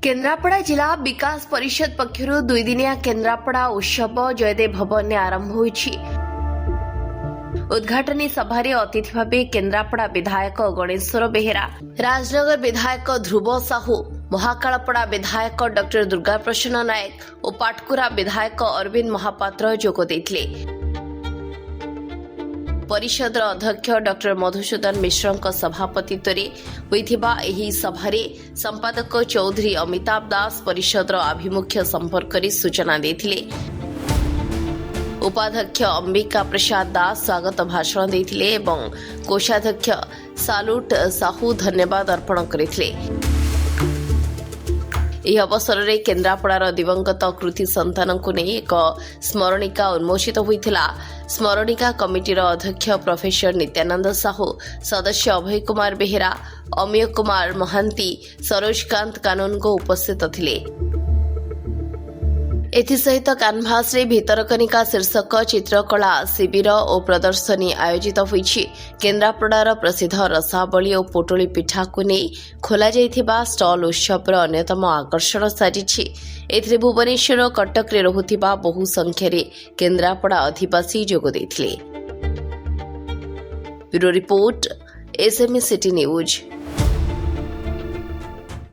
केन्द्रापड़ा जिला विकास परिषद पक्षर 2 दिनिया केन्द्रापड़ा उत्सव जयदेव भवन में आरंभ होईछि। उद्घाटनी सभारे अतिथि भावे केन्द्रापड़ा विधायक गणेश्वर बेहेरा, राजनगर विधायक ध्रुव साहू, महाकालपड़ा विधायक डॉक्टर दुर्गा प्रसन्न नायक और पाटकुरा विधायक अरविंद महापात्र जोग देथिले। परिषदर अध्यक्ष डॉक्टर मधुसूदन मिश्र सभापतित्व होइथिबा एही सभारे संपादक चौधरी अमिताभ दास परिषदर आभिमुख्य संपर्क सूचना देथिले। उपाध्यक्ष अंबिका प्रसाद दास स्वागत भाषण देथिले एवं कोषाध्यक्ष सालुट साहू धन्यवाद अर्पण करथिले। यह अवसर में केन्द्रापड़ार दिवंगत कृति संतान को नहीं एक स्मरणिका उन्मोचित होता। स्मरणिका कमिटीर अध्यक्ष प्रोफेसर नित्यानंद साहू, सदस्य अभय कुमार बेहेरा, अमीय कुमार महांती, सरोजकांत कानूनगो उपस्थित थिले। एथिसहित कानभास रे भितरकनिका शीर्षक चित्रकला शिविर और प्रदर्शनी आयोजित होईछि। केन्द्रापड़ार प्रसिद्ध रसावली और पोटली पिठा को नहीं खोला जाइथिबा स्टॉल उत्सवर अन्यतम आकर्षण साजिछि। एथिरे भुवनेश्वर कटक रे रहुथिबा बहु संख्यारे केन्द्रापड़ा अधिवासी जोग देथिले। Bureau report SMECT news.